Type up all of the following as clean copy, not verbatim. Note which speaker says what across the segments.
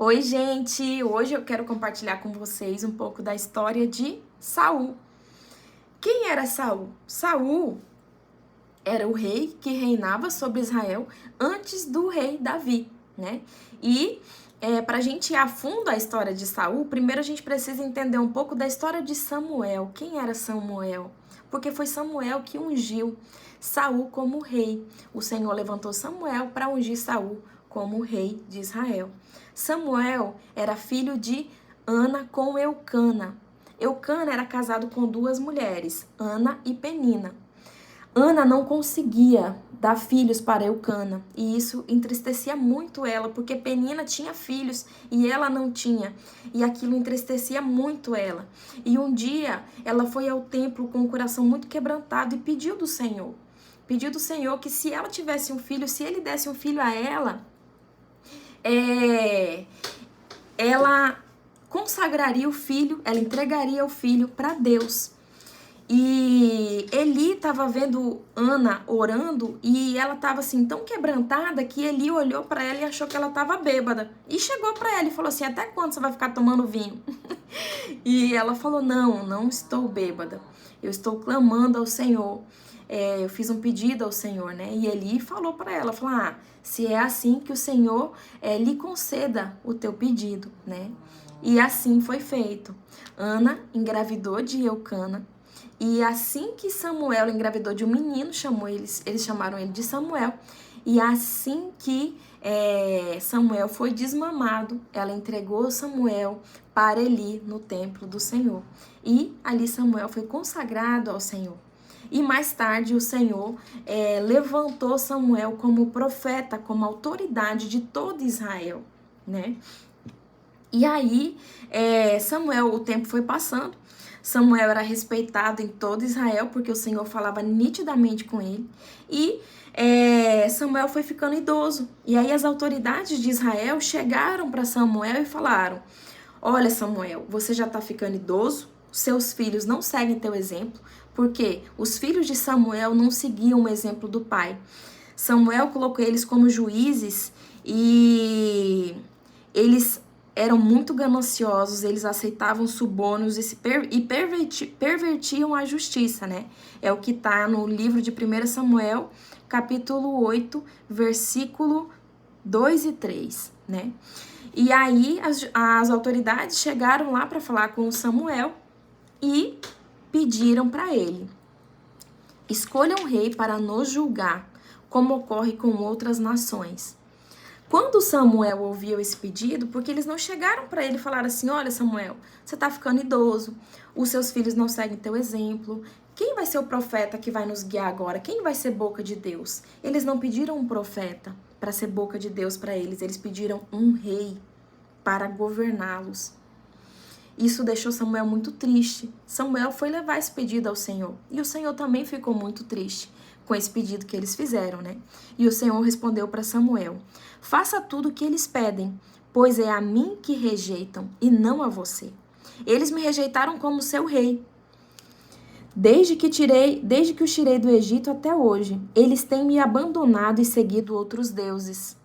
Speaker 1: Oi, gente! Hoje eu quero compartilhar com vocês um pouco da história de Saul. Quem era Saul? Saul era o rei que reinava sobre Israel antes do rei Davi, né? E para a gente ir a fundo a história de Saul, primeiro a gente precisa entender um pouco da história de Samuel. Quem era Samuel? Porque foi Samuel que ungiu Saul como rei. O Senhor levantou Samuel para ungir Saul como rei de Israel. Samuel era filho de Ana com Eucana. Eucana era casado com duas mulheres, Ana e Penina. Ana não conseguia dar filhos para Eucana, e isso entristecia muito ela, porque Penina tinha filhos e ela não tinha, e aquilo entristecia muito ela. E um dia ela foi ao templo com o coração muito quebrantado e pediu do Senhor que se ela tivesse um filho, se ele desse um filho a ela, ela consagraria o filho, ela entregaria o filho para Deus. E Eli estava vendo Ana orando e ela estava assim tão quebrantada que Eli olhou para ela e achou que ela estava bêbada. E chegou para ela e falou assim: até quando você vai ficar tomando vinho? E ela falou: não estou bêbada. Eu estou clamando ao Senhor. Eu fiz um pedido ao Senhor, né? E Eli falou para ela, falou: se é assim que o Senhor lhe conceda o teu pedido, né? E assim foi feito. Ana engravidou de Eucana. E assim que Samuel engravidou de um menino, eles chamaram ele de Samuel. E assim que Samuel foi desmamado, ela entregou Samuel para Eli no templo do Senhor. E ali Samuel foi consagrado ao Senhor. E mais tarde o Senhor levantou Samuel como profeta, como autoridade de todo Israel, né? E aí, Samuel, o tempo foi passando. Samuel era respeitado em todo Israel, porque o Senhor falava nitidamente com ele. E Samuel foi ficando idoso. E aí as autoridades de Israel chegaram para Samuel e falaram: olha, Samuel, você já está ficando idoso, seus filhos não seguem teu exemplo, porque os filhos de Samuel não seguiam o exemplo do pai. Samuel colocou eles como juízes e eles eram muito gananciosos, eles aceitavam subornos e pervertiam a justiça, né? É o que está no livro de 1 Samuel, capítulo 8, versículo 2 e 3, né? E aí as autoridades chegaram lá para falar com Samuel e pediram para ele: escolha um rei para nos julgar, como ocorre com outras nações. Quando Samuel ouviu esse pedido, porque eles não chegaram para ele e falaram assim: olha, Samuel, você está ficando idoso, os seus filhos não seguem teu exemplo, quem vai ser o profeta que vai nos guiar agora? Quem vai ser boca de Deus? Eles não pediram um profeta para ser boca de Deus para eles pediram um rei para governá-los. Isso deixou Samuel muito triste. Samuel foi levar esse pedido ao Senhor. E o Senhor também ficou muito triste com esse pedido que eles fizeram, né? E o Senhor respondeu para Samuel: faça tudo o que eles pedem, pois é a mim que rejeitam e não a você. Eles me rejeitaram como seu rei. Desde que os tirei do Egito até hoje, eles têm me abandonado e seguido outros deuses.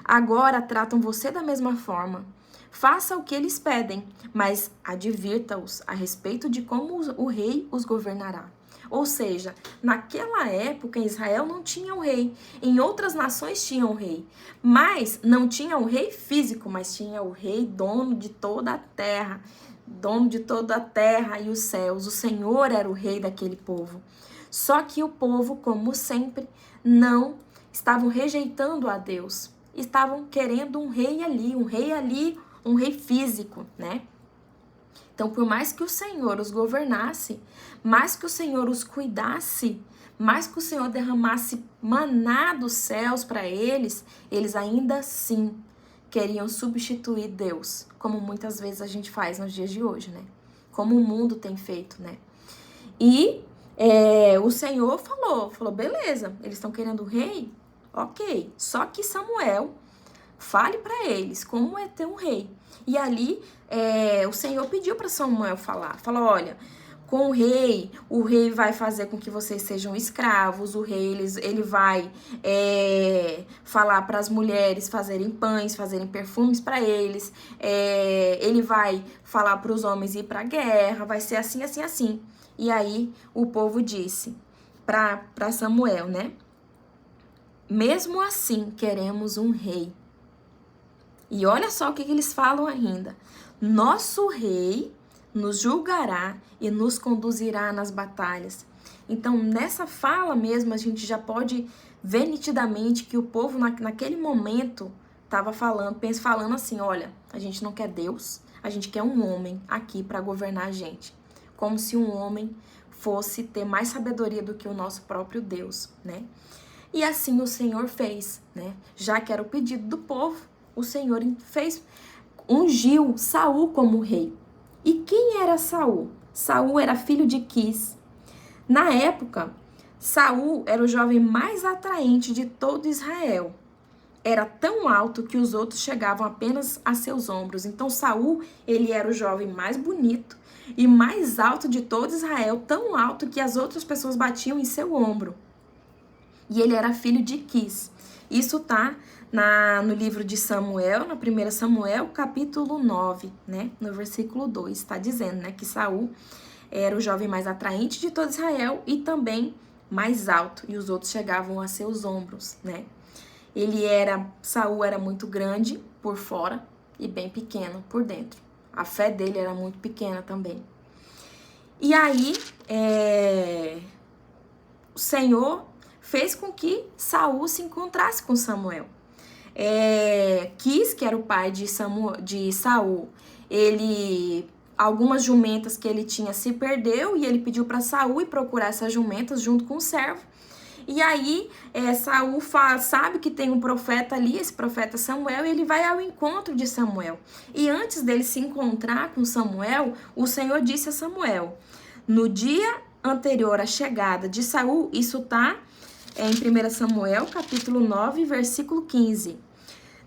Speaker 1: Agora tratam você da mesma forma. Faça o que eles pedem, mas advirta-os a respeito de como o rei os governará. Ou seja, naquela época em Israel não tinha um rei, em outras nações tinha um rei, mas não tinha um rei físico, mas tinha o rei dono de toda a terra e os céus. O Senhor era o rei daquele povo. Só que o povo, como sempre, não estavam rejeitando a Deus, estavam querendo um rei ali, um rei físico, né? Então, por mais que o Senhor os governasse, mais que o Senhor os cuidasse, mais que o Senhor derramasse maná dos céus para eles ainda assim queriam substituir Deus, como muitas vezes a gente faz nos dias de hoje, né? Como o mundo tem feito, né? E o Senhor falou, beleza, eles estão querendo um rei? Ok, só que Samuel fale para eles como ter um rei. E ali o Senhor pediu para Samuel falou: olha, com o rei vai fazer com que vocês sejam escravos, o rei ele vai falar para as mulheres fazerem pães, fazerem perfumes para eles, ele vai falar para os homens ir para a guerra, vai ser assim, assim, assim. E aí o povo disse para Samuel, né? Mesmo assim, queremos um rei. E olha só o que eles falam ainda. Nosso rei nos julgará e nos conduzirá nas batalhas. Então, nessa fala mesmo, a gente já pode ver nitidamente que o povo, naquele momento, estava falando assim, olha, a gente não quer Deus, a gente quer um homem aqui para governar a gente. Como se um homem fosse ter mais sabedoria do que o nosso próprio Deus, né? E assim o Senhor fez, né? Já que era o pedido do povo, o Senhor ungiu Saul como rei. E quem era Saul? Saul era filho de Quis. Na época, Saul era o jovem mais atraente de todo Israel. Era tão alto que os outros chegavam apenas a seus ombros. Então Saul, ele era o jovem mais bonito e mais alto de todo Israel, tão alto que as outras pessoas batiam em seu ombro. E ele era filho de Quis. Isso tá no livro de Samuel, na 1 Samuel, capítulo 9, né? No versículo 2, está dizendo, né? Que Saul era o jovem mais atraente de todo Israel e também mais alto. E os outros chegavam a seus ombros, né? Saul era muito grande por fora e bem pequeno por dentro. A fé dele era muito pequena também. E aí, o Senhor fez com que Saul se encontrasse com Samuel. Quis, que era o pai de Saul, algumas jumentas que ele tinha se perdeu e ele pediu para Saul ir procurar essas jumentas junto com o servo. E aí Saul sabe que tem um profeta ali, esse profeta Samuel, e ele vai ao encontro de Samuel. E antes dele se encontrar com Samuel, o Senhor disse a Samuel, no dia anterior à chegada de Saul, isso tá em 1 Samuel, capítulo 9, versículo 15.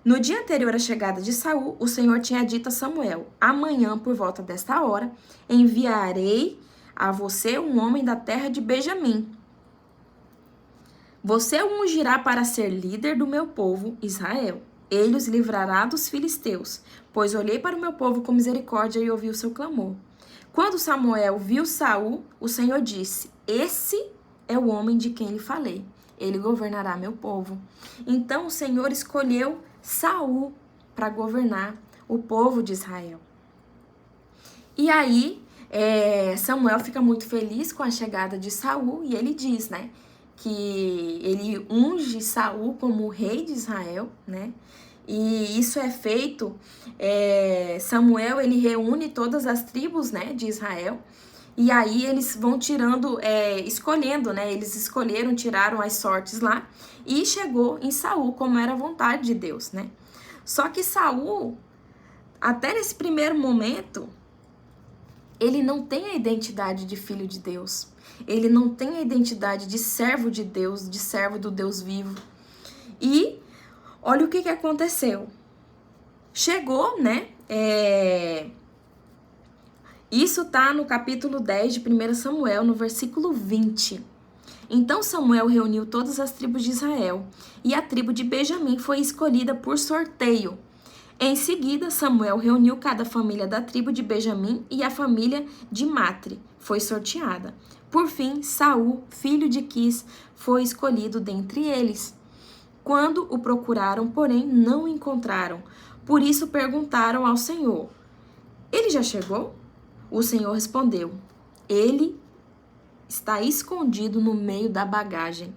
Speaker 1: No dia anterior à chegada de Saul, o Senhor tinha dito a Samuel, amanhã, por volta desta hora, enviarei a você um homem da terra de Benjamim. Você o ungirá para ser líder do meu povo, Israel. Ele os livrará dos filisteus, pois olhei para o meu povo com misericórdia e ouvi o seu clamor. Quando Samuel viu Saul, o Senhor disse, esse é o homem de quem lhe falei. Ele governará meu povo. Então o Senhor escolheu Saul para governar o povo de Israel. E aí Samuel fica muito feliz com a chegada de Saul e ele diz, né, que ele unge Saul como rei de Israel, né? E isso é feito, Samuel ele reúne todas as tribos, né, de Israel. E aí eles vão escolhendo, né? Eles escolheram, tiraram as sortes lá e chegou em Saul, como era a vontade de Deus, né? Só que Saul, até nesse primeiro momento, ele não tem a identidade de filho de Deus. Ele não tem a identidade de servo de Deus, de servo do Deus vivo. E olha o que aconteceu. Chegou, né? Isso tá no capítulo 10 de 1 Samuel, no versículo 20. Então Samuel reuniu todas as tribos de Israel, e a tribo de Benjamim foi escolhida por sorteio. Em seguida, Samuel reuniu cada família da tribo de Benjamim e a família de Matre foi sorteada. Por fim, Saul, filho de Quis, foi escolhido dentre eles. Quando o procuraram, porém, não o encontraram. Por isso perguntaram ao Senhor, ele já chegou? O Senhor respondeu, ele está escondido no meio da bagagem.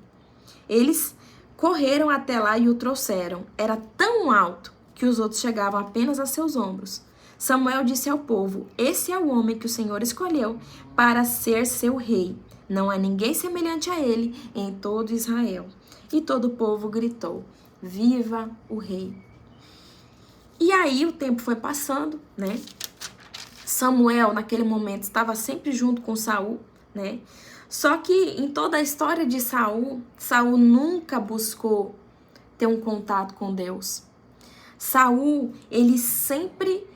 Speaker 1: Eles correram até lá e o trouxeram. Era tão alto que os outros chegavam apenas a seus ombros. Samuel disse ao povo, esse é o homem que o Senhor escolheu para ser seu rei. Não há ninguém semelhante a ele em todo Israel. E todo o povo gritou, viva o rei. E aí o tempo foi passando, né? Samuel, naquele momento, estava sempre junto com Saul, né? Só que em toda a história de Saul, Saul nunca buscou ter um contato com Deus. Saul, ele sempre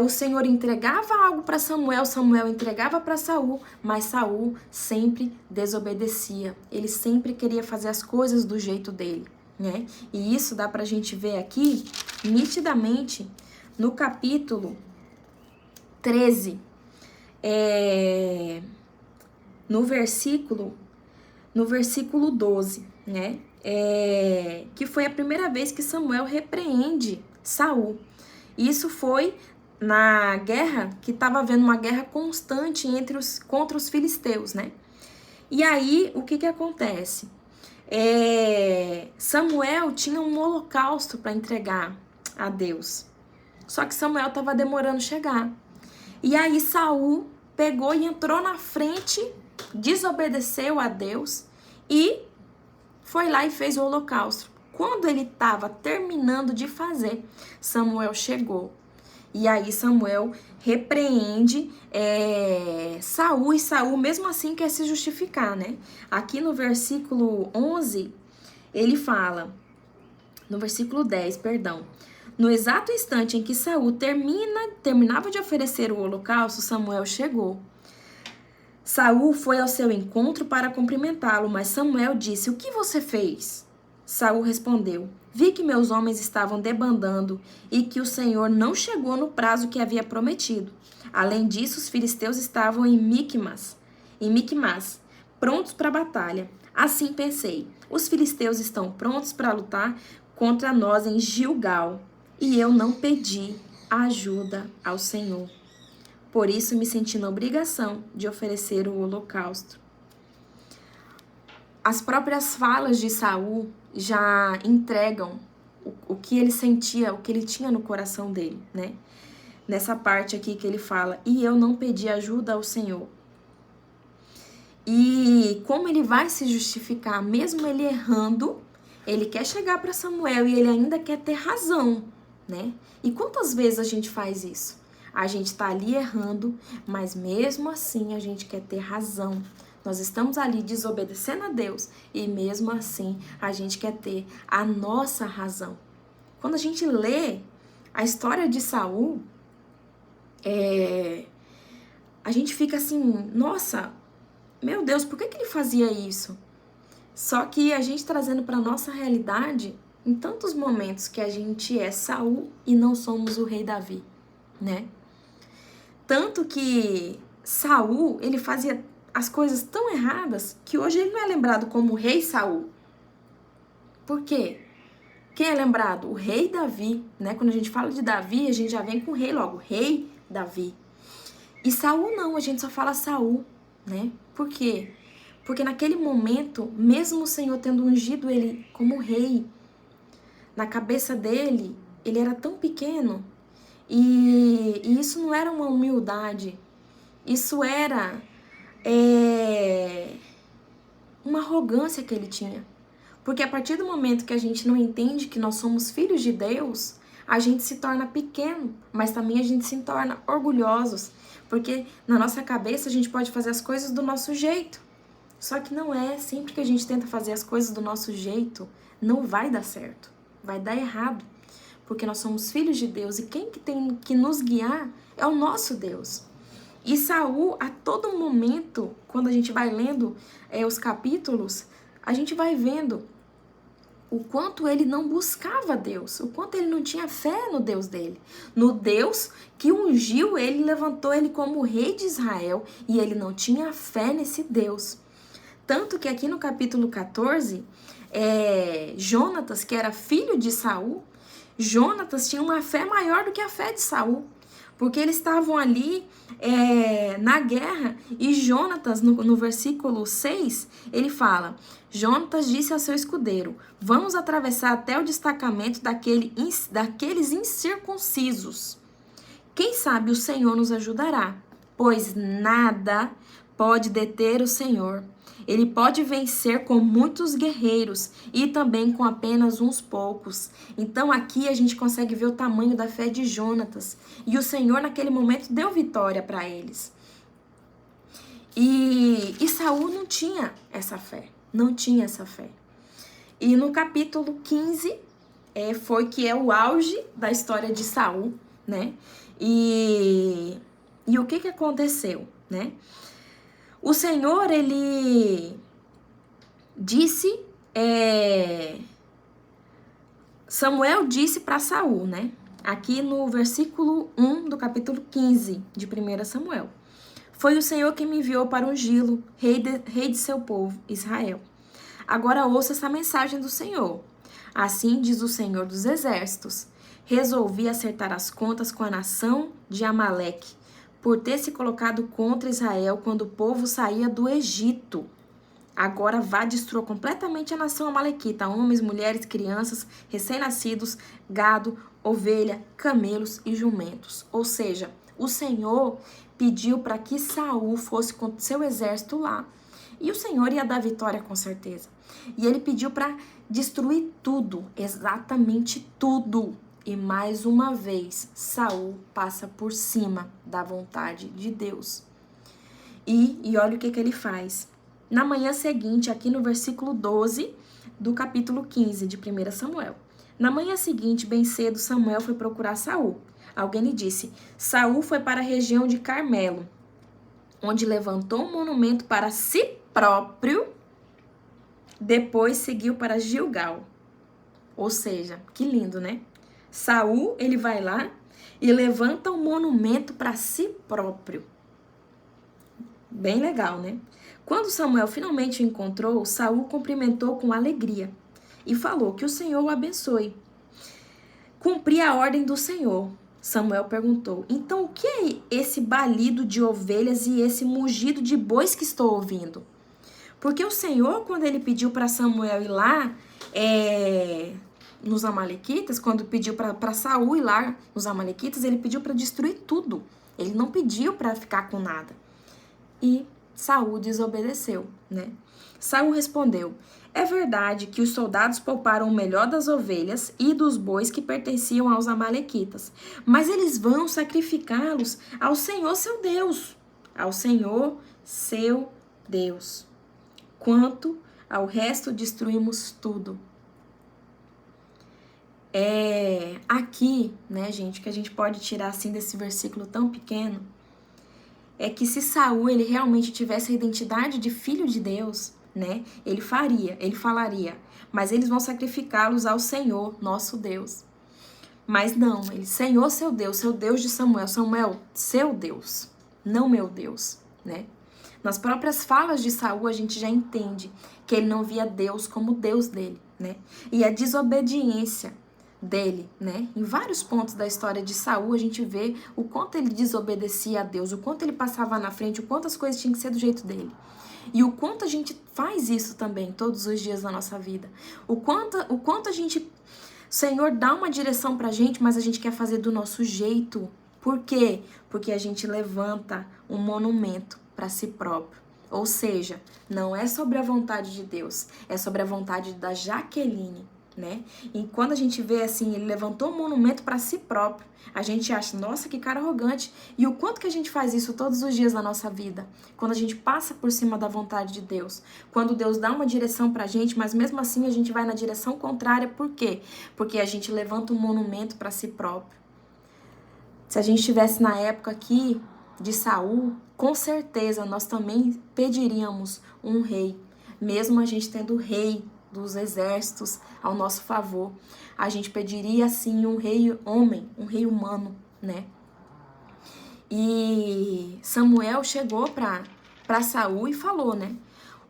Speaker 1: o Senhor entregava algo para Samuel, Samuel entregava para Saul, mas Saul sempre desobedecia. Ele sempre queria fazer as coisas do jeito dele, né? E isso dá pra gente ver aqui nitidamente no capítulo 13, no versículo 12, né? Que foi a primeira vez que Samuel repreende Saul. Isso foi na guerra, que estava havendo uma guerra constante contra os filisteus, né? E aí, o que acontece? Samuel tinha um holocausto para entregar a Deus. Só que Samuel estava demorando chegar. E aí Saul pegou e entrou na frente, desobedeceu a Deus e foi lá e fez o holocausto. Quando ele estava terminando de fazer, Samuel chegou. E aí Samuel repreende Saul, e Saul mesmo assim quer se justificar, né? Aqui no versículo 11, ele fala, no versículo 10, perdão. No exato instante em que Saul terminava de oferecer o holocausto, Samuel chegou. Saul foi ao seu encontro para cumprimentá-lo, mas Samuel disse: "O que você fez?" Saul respondeu: "Vi que meus homens estavam debandando e que o Senhor não chegou no prazo que havia prometido. Além disso, os filisteus estavam em Micmas, prontos para a batalha. Assim pensei: os filisteus estão prontos para lutar contra nós em Gilgal, e eu não pedi ajuda ao Senhor. Por isso me senti na obrigação de oferecer o holocausto." As próprias falas de Saul já entregam o que ele sentia, o que ele tinha no coração dele, né? Nessa parte aqui que ele fala: "E eu não pedi ajuda ao Senhor." E como ele vai se justificar, mesmo ele errando, ele quer chegar para Samuel e ele ainda quer ter razão, né? E quantas vezes a gente faz isso? A gente tá ali errando, mas mesmo assim a gente quer ter razão. Nós estamos ali desobedecendo a Deus e mesmo assim a gente quer ter a nossa razão. Quando a gente lê a história de Saul, a gente fica assim, nossa, meu Deus, por que ele fazia isso? Só que a gente trazendo para nossa realidade, em tantos momentos que a gente é Saul e não somos o rei Davi, né? Tanto que Saul, ele fazia as coisas tão erradas que hoje ele não é lembrado como o rei Saul. Por quê? Quem é lembrado? O rei Davi, né? Quando a gente fala de Davi, a gente já vem com o rei logo, rei Davi. E Saul não, a gente só fala Saul, né? Por quê? Porque naquele momento, mesmo o Senhor tendo ungido ele como rei, na cabeça dele, ele era tão pequeno, e isso não era uma humildade, isso era uma arrogância que ele tinha. Porque a partir do momento que a gente não entende que nós somos filhos de Deus, a gente se torna pequeno, mas também a gente se torna orgulhosos, porque na nossa cabeça a gente pode fazer as coisas do nosso jeito. Só que não é, sempre que a gente tenta fazer as coisas do nosso jeito, não vai dar certo, vai dar errado, porque nós somos filhos de Deus e quem que tem que nos guiar é o nosso Deus. E Saul, a todo momento, quando a gente vai lendo os capítulos, a gente vai vendo o quanto ele não buscava Deus, o quanto ele não tinha fé no Deus dele, no Deus que ungiu ele, levantou ele como rei de Israel, e ele não tinha fé nesse Deus. Tanto que aqui no capítulo 14, Jonatas, que era filho de Saul, Jonatas tinha uma fé maior do que a fé de Saul, porque eles estavam ali na guerra, e Jonatas, no versículo 6, ele fala: Jonatas disse ao seu escudeiro: "Vamos atravessar até o destacamento daqueles incircuncisos. Quem sabe o Senhor nos ajudará, pois nada pode deter o Senhor. Ele pode vencer com muitos guerreiros e também com apenas uns poucos." Então aqui a gente consegue ver o tamanho da fé de Jonatas. E o Senhor naquele momento deu vitória para eles. E Saul não tinha essa fé. Não tinha essa fé. E no capítulo 15 foi que é o auge da história de Saul, né? E o que aconteceu, né? O Senhor, ele disse, Samuel disse para Saul, né? Aqui no versículo 1 do capítulo 15 de 1 Samuel. Foi o Senhor que me enviou para ungí-lo, rei de seu povo, Israel. Agora ouça essa mensagem do Senhor. Assim diz o Senhor dos Exércitos. Resolvi acertar as contas com a nação de Amaleque, por ter se colocado contra Israel quando o povo saía do Egito. Agora vá destrua completamente a nação amalequita, homens, mulheres, crianças, recém-nascidos, gado, ovelha, camelos e jumentos. Ou seja, o Senhor pediu para que Saul fosse com seu exército lá. E o Senhor ia dar vitória com certeza. E ele pediu para destruir tudo, exatamente tudo. E mais uma vez, Saul passa por cima da vontade de Deus. E olha o que ele faz. Na manhã seguinte, aqui no versículo 12 do capítulo 15 de 1 Samuel. Na manhã seguinte, bem cedo, Samuel foi procurar Saul. Alguém lhe disse: Saul foi para a região de Carmelo, onde levantou um monumento para si próprio, depois seguiu para Gilgal. Ou seja, que lindo, né? Saul, ele vai lá e levanta um monumento para si próprio. Bem legal, né? Quando Samuel finalmente o encontrou, Saul cumprimentou com alegria e falou que o Senhor o abençoe. Cumpri a ordem do Senhor. Samuel perguntou: então o que é esse balido de ovelhas e esse mugido de bois que estou ouvindo? Porque o Senhor, quando ele pediu para Samuel ir lá nos amalequitas, quando pediu para Saul ir lá nos amalequitas, ele pediu para destruir tudo. Ele não pediu para ficar com nada. E Saul desobedeceu, né? Saul respondeu: é verdade que os soldados pouparam o melhor das ovelhas e dos bois que pertenciam aos amalequitas, mas eles vão sacrificá-los ao Senhor seu Deus, ao Senhor seu Deus. Quanto ao resto, destruímos tudo. Aqui, né, gente, que a gente pode tirar assim desse versículo tão pequeno, é que se Saul ele realmente tivesse a identidade de filho de Deus, né, ele falaria, mas eles vão sacrificá-los ao Senhor, nosso Deus. Mas não, ele, Senhor seu Deus de Samuel, seu Deus, não meu Deus, né? Nas próprias falas de Saul a gente já entende que ele não via Deus como Deus dele, né? E a desobediência dele, né? Em vários pontos da história de Saul a gente vê o quanto ele desobedecia a Deus, o quanto ele passava na frente, o quanto as coisas tinham que ser do jeito dele. E o quanto a gente faz isso também todos os dias da nossa vida. O quanto a gente... O Senhor dá uma direção pra gente, mas a gente quer fazer do nosso jeito. Por quê? Porque a gente levanta um monumento para si próprio. Ou seja, não é sobre a vontade de Deus, é sobre a vontade da Jaqueline, né? E quando a gente vê assim, ele levantou um monumento para si próprio, a gente acha, nossa, que cara arrogante. E o quanto que a gente faz isso todos os dias da nossa vida? Quando a gente passa por cima da vontade de Deus, quando Deus dá uma direção pra gente, mas mesmo assim a gente vai na direção contrária. Por quê? Porque a gente levanta um monumento para si próprio. Se a gente estivesse na época aqui de Saul, com certeza nós também pediríamos um rei, mesmo a gente tendo o rei dos exércitos ao nosso favor. A gente pediria sim um rei homem, um rei humano, né? E Samuel chegou para Saul e falou, né?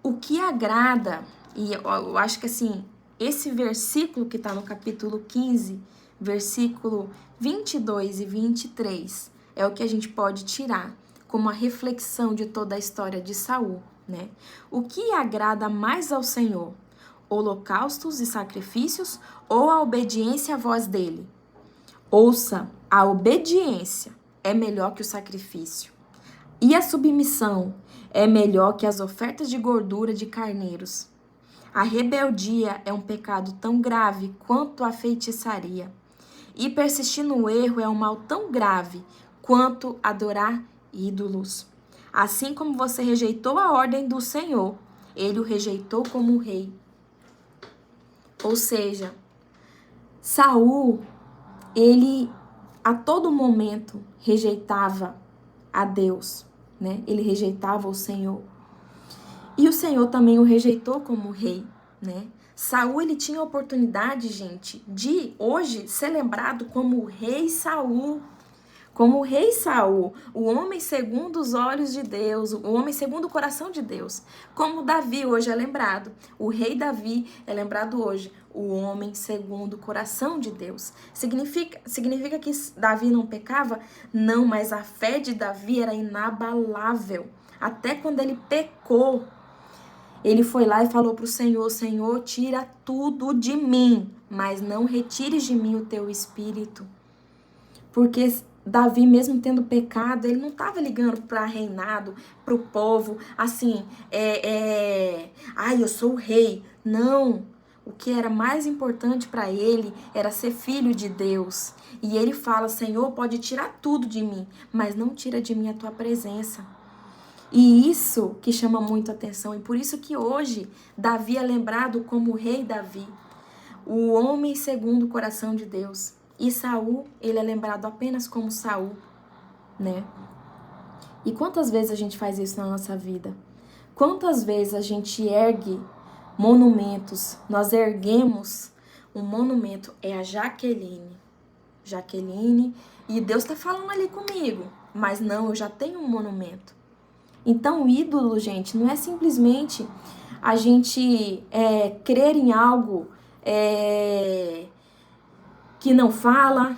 Speaker 1: O que agrada, e eu acho que assim, esse versículo que está no capítulo 15, versículo 22 e 23, é o que a gente pode tirar como a reflexão de toda a história de Saul, né? O que agrada mais ao Senhor? Holocaustos e sacrifícios ou a obediência à voz dele? Ouça, a obediência é melhor que o sacrifício. E a submissão é melhor que as ofertas de gordura de carneiros. A rebeldia é um pecado tão grave quanto a feitiçaria. E persistir no erro é um mal tão grave quanto adorar ídolos. Assim como você rejeitou a ordem do Senhor, ele o rejeitou como rei. Ou seja, Saul, ele a todo momento rejeitava a Deus, né? Ele rejeitava o Senhor. E o Senhor também o rejeitou como rei, né? Saul, ele tinha a oportunidade, gente, de hoje ser lembrado como o rei Saul. Como o rei Saul, o homem segundo os olhos de Deus, o homem segundo o coração de Deus. Como Davi hoje é lembrado. O rei Davi é lembrado hoje, o homem segundo o coração de Deus. Significa que Davi não pecava? Não, mas a fé de Davi era inabalável. Até quando ele pecou, ele foi lá e falou para o Senhor: Senhor, tira tudo de mim, mas não retires de mim o teu espírito. Porque Davi, mesmo tendo pecado, ele não estava ligando para reinado, para o povo, assim, ai, eu sou o rei. Não, o que era mais importante para ele era ser filho de Deus. E ele fala: Senhor, pode tirar tudo de mim, mas não tira de mim a tua presença. E isso que chama muito atenção, e por isso que hoje Davi é lembrado como o rei Davi, o homem segundo o coração de Deus. E Saul, ele é lembrado apenas como Saul, né? E quantas vezes a gente faz isso na nossa vida? Quantas vezes a gente ergue monumentos? Nós erguemos um monumento, é a Jaqueline, e Deus tá falando ali comigo, mas não, eu já tenho um monumento. Então, o ídolo, gente, não é simplesmente a gente crer em algo que não fala,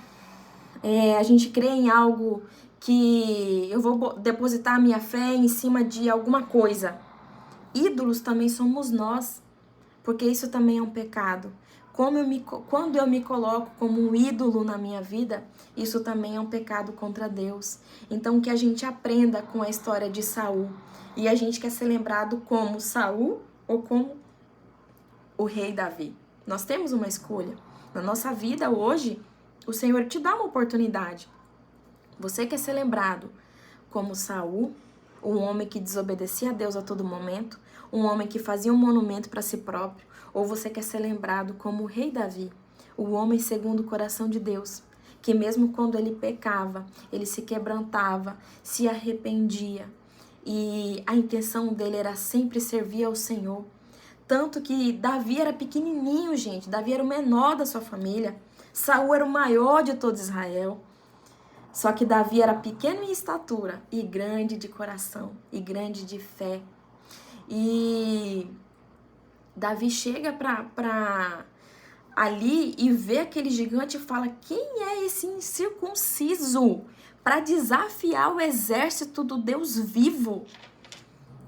Speaker 1: a gente crê em algo que eu vou depositar minha fé em cima de alguma coisa. Ídolos também somos nós, porque isso também é um pecado. Quando eu me coloco como um ídolo na minha vida, isso também é um pecado contra Deus. Então, que a gente aprenda com a história de Saul. E a gente quer ser lembrado como Saul ou como o rei Davi. Nós temos uma escolha. Na nossa vida hoje, o Senhor te dá uma oportunidade. Você quer ser lembrado como Saul, um homem que desobedecia a Deus a todo momento, um homem que fazia um monumento para si próprio, ou você quer ser lembrado como o rei Davi, o homem segundo o coração de Deus, que mesmo quando ele pecava, ele se quebrantava, se arrependia, e a intenção dele era sempre servir ao Senhor. Tanto que Davi era pequenininho, gente. Davi era o menor da sua família. Saul era o maior de todo Israel. Só que Davi era pequeno em estatura e grande de coração e grande de fé. E Davi chega pra ali e vê aquele gigante e fala: quem é esse incircunciso para desafiar o exército do Deus vivo?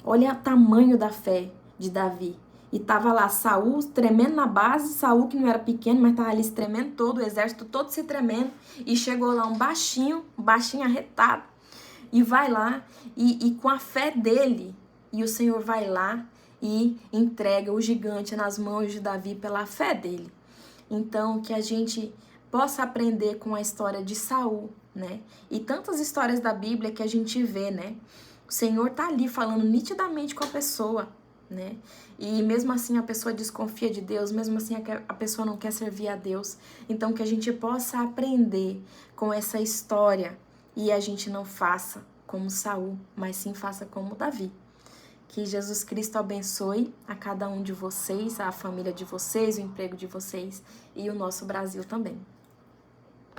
Speaker 1: Olha o tamanho da fé de Davi. E tava lá Saul tremendo na base, Saul que não era pequeno, mas tava ali se tremendo todo, o exército todo se tremendo. E chegou lá um baixinho arretado, e vai lá, e com a fé dele, e o Senhor vai lá e entrega o gigante nas mãos de Davi pela fé dele. Então, que a gente possa aprender com a história de Saul, né? E tantas histórias da Bíblia que a gente vê, né? O Senhor tá ali falando nitidamente com a pessoa, né? E mesmo assim a pessoa desconfia de Deus, mesmo assim a pessoa não quer servir a Deus. Então que a gente possa aprender com essa história e a gente não faça como Saul, mas sim faça como Davi. Que Jesus Cristo abençoe a cada um de vocês, a família de vocês, o emprego de vocês e o nosso Brasil também.